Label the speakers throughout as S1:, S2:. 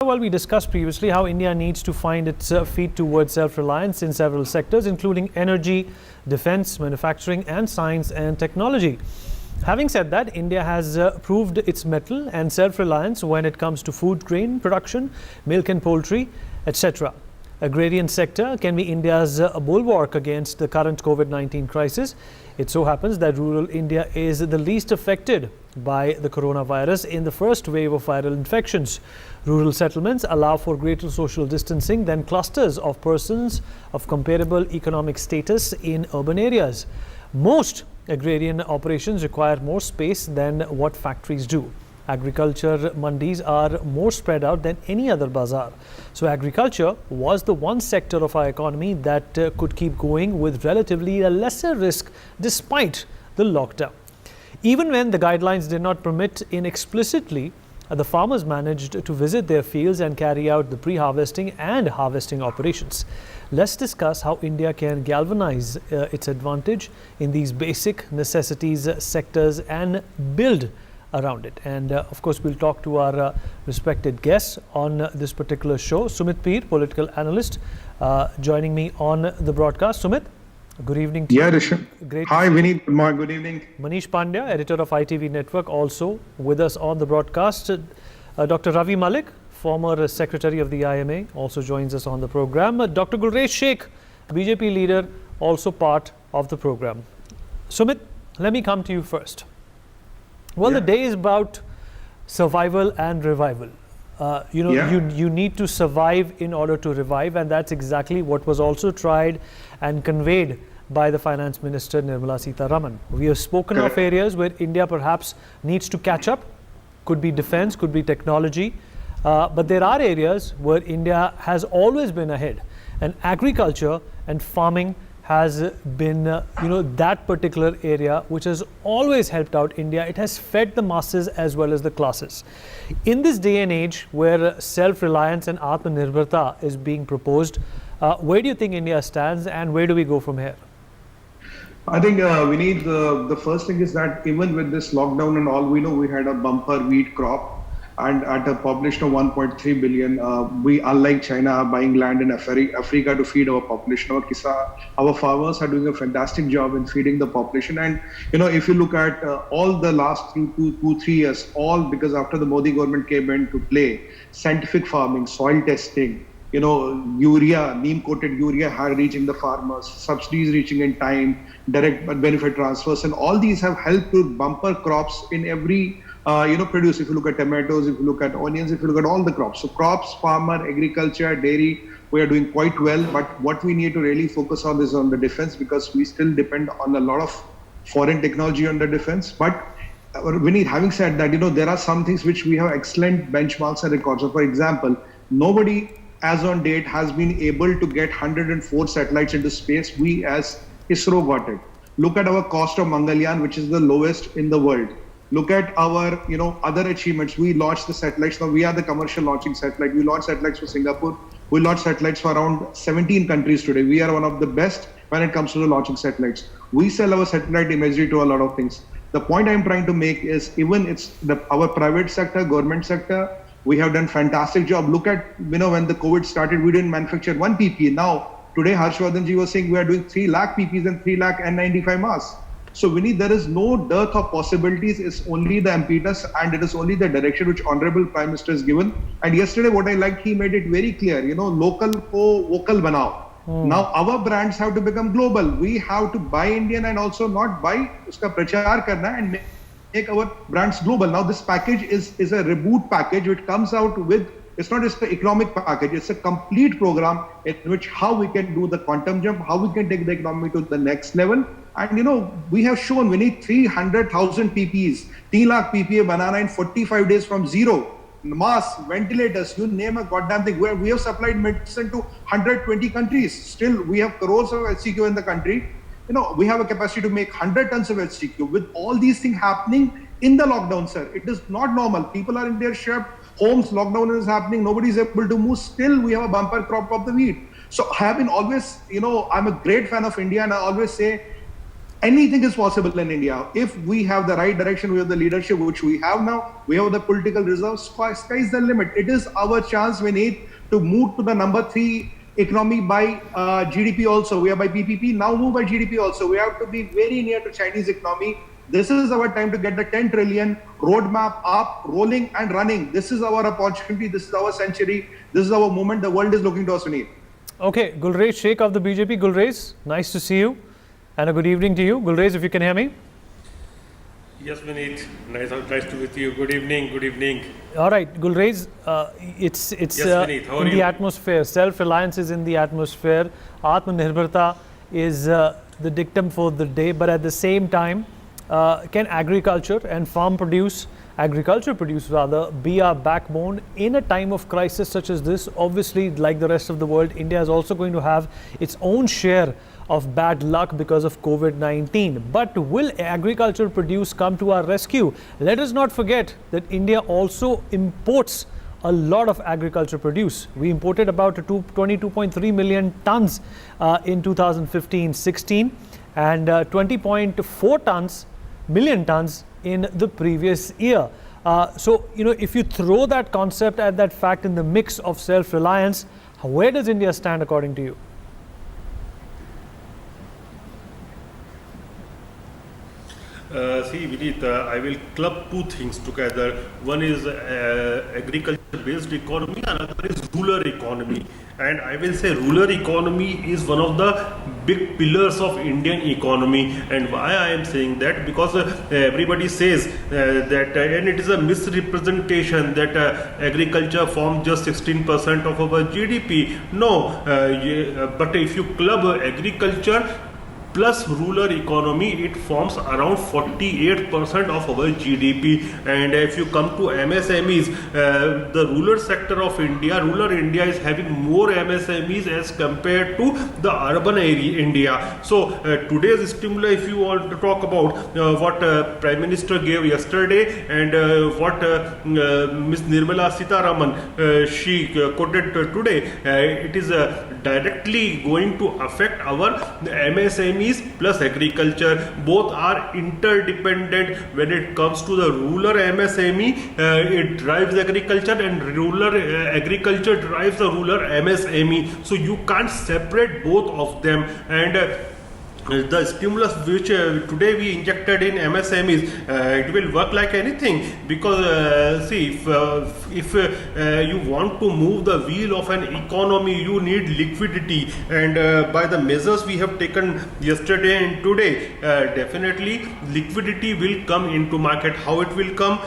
S1: Well, we discussed previously how India needs to find its feet towards self-reliance in several sectors, including energy, defense, manufacturing, and science and technology. Having said that, India has proved its mettle and self-reliance when it comes to food grain production, milk and poultry, etc. Agrarian sector can be India's bulwark against the current COVID-19 crisis. It so happens that rural India is the least affected by the coronavirus in the first wave of viral infections. Rural settlements allow for greater social distancing than clusters of persons of comparable economic status in urban areas. Most agrarian operations require more space than what factories do. Agriculture mandis are more spread out than any other bazaar. So agriculture was the one sector of our economy that could keep going with relatively a lesser risk despite the lockdown. Even when the guidelines did not permit explicitly, the farmers managed to visit their fields and carry out the pre-harvesting and harvesting operations. Let's discuss how India can galvanize its advantage in these basic necessities sectors and build around it. And of course, we'll talk to our respected guests on this particular show. Sumit Peer, political analyst, joining me on the broadcast. Sumit, good evening to you.
S2: Yeah, Rishabh.
S1: Great.
S2: Hi, Vinny. Good evening.
S1: Manish Pandya, editor of ITV Network, also with us on the broadcast. Dr. Ravi Malik, former secretary of the IMA, also joins us on the program. Dr. Gulresh Sheikh, BJP leader, also part of the program. Sumit, let me come to you first. Well, the day is about survival and revival. You need to survive in order to revive, and that's exactly what was also tried and conveyed by the Finance Minister Nirmala Sitharaman. We have spoken of areas where India perhaps needs to catch up. Could be defense, could be technology. But there are areas where India has always been ahead, and agriculture and farming has been, that particular area which has always helped out India. It has fed the masses as well as the classes. In this day and age where self-reliance and AATMANIRBHAR is being proposed, where do you think India stands and where do we go from here?
S2: I think we need the first thing is that even with this lockdown and all, we know we had a bumper wheat crop. And at a population of 1.3 billion, we, unlike China, are buying land in Africa to feed our population. Our farmers are doing a fantastic job in feeding the population. And, if you look at all the last 3 years, all because after the Modi government came into play, scientific farming, soil testing, urea, neem-coated urea reaching the farmers, subsidies reaching in time, direct benefit transfers, and all these have helped to bumper crops in every produce. If you look at tomatoes, if you look at onions, if you look at all the crops. So crops, farmer, agriculture, dairy, we are doing quite well. But what we need to really focus on is on the defense, because we still depend on a lot of foreign technology on the defense. But having said that, there are some things which we have excellent benchmarks and records. So for example, nobody as on date has been able to get 104 satellites into space. We as ISRO got it. Look at our cost of Mangalyaan, which is the lowest in the world. Look at our, other achievements. We launched the satellites. Now we are the commercial launching satellite. We launched satellites for Singapore. We launched satellites for around 17 countries today. We are one of the best when it comes to the launching satellites. We sell our satellite imagery to a lot of things. The point I'm trying to make is even our private sector, government sector, we have done fantastic job. Look at, when the COVID started, we didn't manufacture one PPE. Now, today Harshvardhan ji was saying we are doing 3 lakh PPEs and 3 lakh N95 masks. So there is no dearth of possibilities. It's only the impetus and it is only the direction which Honorable Prime Minister has given. And yesterday what I liked, he made it very clear, local ko vocal banao. Now our brands have to become global. We have to buy Indian and also not buy, uska prachar karna and make our brands global. Now this package is a reboot package which comes out with, it's not just the economic package, it's a complete program in which how we can do the quantum jump, how we can take the economy to the next level. And we have shown we need 300,000 PPEs, 3 lakh PPE banana in 45 days from zero. Masks, ventilators, you name a goddamn thing. We have supplied medicine to 120 countries. Still, we have crores of HCQ in the country. We have a capacity to make 100 tons of HCQ. With all these things happening in the lockdown, sir, it is not normal. People are in their homes, lockdown is happening, nobody is able to move. Still, we have a bumper crop of the wheat. So I have been always, I'm a great fan of India, and I always say, anything is possible in India. If we have the right direction, we have the leadership, which we have now, we have the political reserves, sky is the limit. It is our chance. We need to move to the #3 economy by GDP also. We are by PPP, now move by GDP also. We have to be very near to Chinese economy. This is our time to get the 10 trillion roadmap up, rolling and running. This is our opportunity. This is our century. This is our moment. The world is looking to us, Sunil.
S1: Okay, Gulrez Sheikh of the BJP. Gulrez, nice to see you and a good evening to you. Gulrez, if you can hear me.
S3: Yes, Vineet. Nice to with you. Good evening. Good evening.
S1: All right, Gulrez, it's
S3: Yes, Vineet. How are
S1: in the
S3: you?
S1: atmosphere. Self-reliance is in the atmosphere. Atmanirbharta is the dictum for the day. But at the same time, can agriculture and agriculture produce rather, be our backbone in a time of crisis such as this? Obviously, like the rest of the world, India is also going to have its own share of bad luck because of COVID-19. But will agriculture produce come to our rescue? Let us not forget that India also imports a lot of agriculture produce. We imported about 22.3 million tons in 2015-16 and 20.4 million tons in the previous year. So, if you throw that concept and that fact in the mix of self-reliance, where does India stand according to you?
S3: See, Vineet, I will club two things together. One is agriculture-based economy, another is rural economy. And I will say rural economy is one of the big pillars of Indian economy. And why I am saying that? Because everybody says that, and it is a misrepresentation that agriculture forms just 16% of our GDP. No, but if you club agriculture plus rural economy, it forms around 48% of our GDP. And if you come to MSMEs, the rural sector of India, rural India is having more MSMEs as compared to the urban area India. So today's stimuli, if you want to talk about what Prime Minister gave yesterday and what Ms. Nirmala Sitharaman she quoted today, it is directly going to affect our MSMEs plus agriculture. Both are interdependent. When it comes to the rural MSME, it drives agriculture, and rural agriculture drives the rural MSME. So you can't separate both of them. And the stimulus which today we injected in MSMEs, it will work like anything, because see, if you want to move the wheel of an economy, you need liquidity. And by the measures we have taken yesterday and today, definitely liquidity will come into market. How it will come?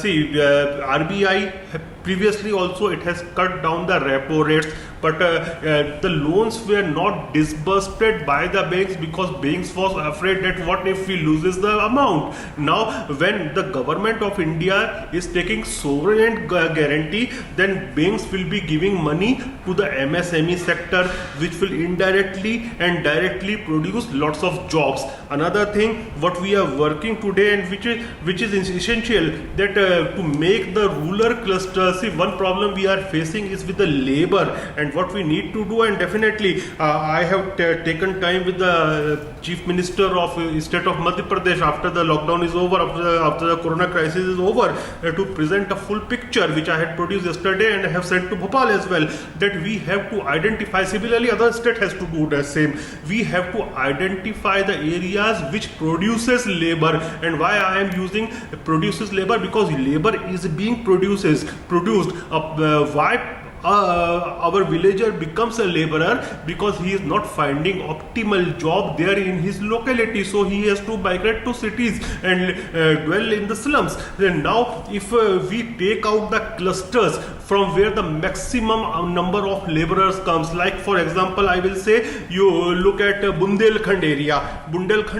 S3: See, RBI previously also it has cut down the repo rates, but the loans were not disbursed by the banks because banks was afraid that what if we loses the amount. Now when the government of India is taking sovereign guarantee, then banks will be giving money to the MSME sector, which will indirectly and directly produce lots of jobs. Another thing what we are working today, and which is essential, that to make the rural cluster. See, one problem we are facing is with the labor, and what we need to do, and definitely I have taken time with the Chief Minister of State of Madhya Pradesh after the lockdown is over, after the corona crisis is over, to present a full picture which I had produced yesterday and I have sent to Bhopal as well, that we have to identify, similarly other state has to do the same. We have to identify the areas which produces labor. And why I am using produces labor? Because labor is being produced. Why our villager becomes a laborer? Because he is not finding optimal job there in his locality, so he has to migrate to cities and dwell in the slums. Then now if we take out the clusters from where the maximum number of laborers comes, like for example I will say, you look at Bundelkhand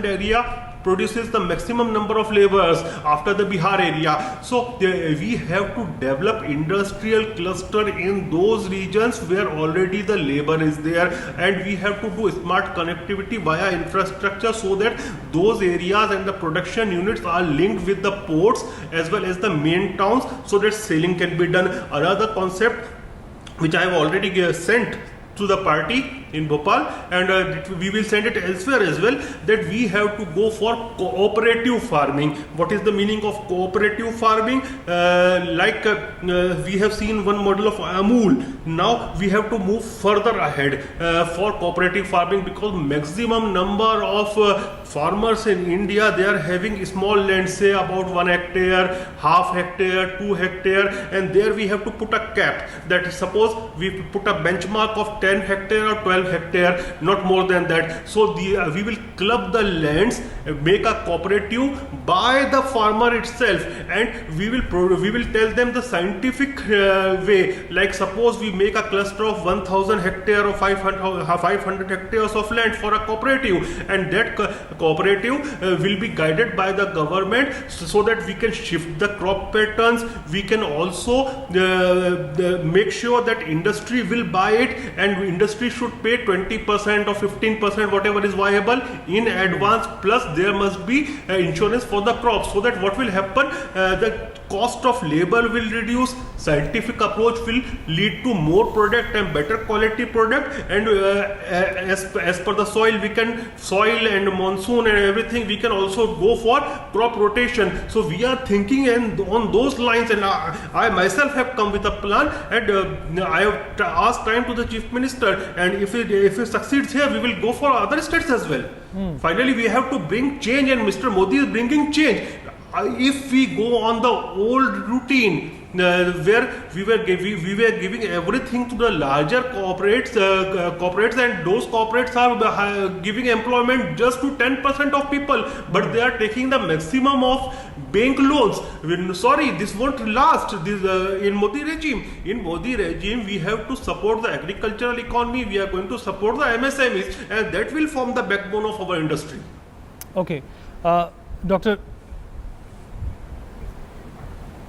S3: area produces the maximum number of laborers after the Bihar area. So we have to develop industrial cluster in those regions where already the labor is there, and we have to do smart connectivity via infrastructure so that those areas and the production units are linked with the ports as well as the main towns, so that selling can be done. Another concept which I have already sent to the party in Bhopal, and we will send it elsewhere as well, that we have to go for cooperative farming. What is the meaning of cooperative farming? We have seen one model of Amul. Now we have to move further ahead for cooperative farming, because maximum number of farmers in India, they are having small land, say about 1 hectare, half hectare, 2 hectare, and there we have to put a cap, that suppose we put a benchmark of 10 hectare or 12 hectare, not more than that. So we will club the lands, make a cooperative by the farmer itself, and we will tell them the scientific way. Like suppose we make a cluster of 1000 hectare or 500 hectares of land for a cooperative, and that cooperative will be guided by the government, so that we can shift the crop patterns. We can also make sure that industry will buy it, and industry should pay 20% or 15%, whatever is viable, in advance, plus there must be insurance for the crops, so that what will happen, the cost of labor will reduce, scientific approach will lead to more product and better quality product, and as per the soil and monsoon and everything, we can also go for crop rotation. So we are thinking on those lines, and I myself have come with a plan, and I have asked time to the Chief Minister, and if it succeeds here, we will go for other states as well. Finally, we have to bring change, and Mr. Modi is bringing change. If we go on the old routine, where we were giving everything to the larger corporates, and those corporates are giving employment just to 10% of people, but they are taking the maximum of bank loans. Sorry, this won't last. In Modi regime, we have to support the agricultural economy. We are going to support the MSMEs, and that will form the backbone of our industry.
S1: Okay, Dr.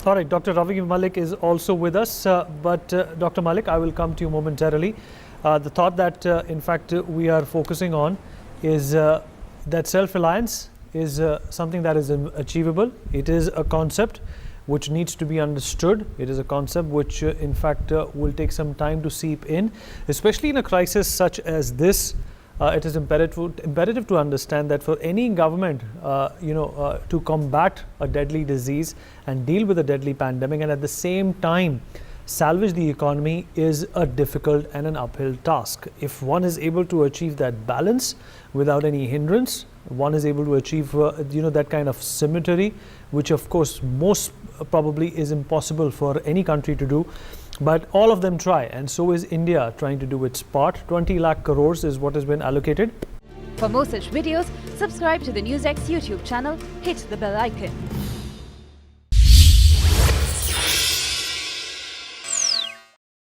S1: All right, Dr. Ravi Malik is also with us, but Dr. Malik, I will come to you momentarily. The thought that in fact we are focusing on is that self-reliance is something that is achievable. It is a concept which needs to be understood. It is a concept which in fact will take some time to seep in, especially in a crisis such as this. It is imperative to understand that for any government, to combat a deadly disease and deal with a deadly pandemic, and at the same time salvage the economy, is a difficult and an uphill task. If one is able to achieve that balance without any hindrance, one is able to achieve that kind of symmetry, which of course most probably is impossible for any country to do. But all of them try, and so is India trying to do its part. 20 lakh crores is what has been allocated.
S4: For more such videos, subscribe to the NewsX YouTube channel, hit the bell icon.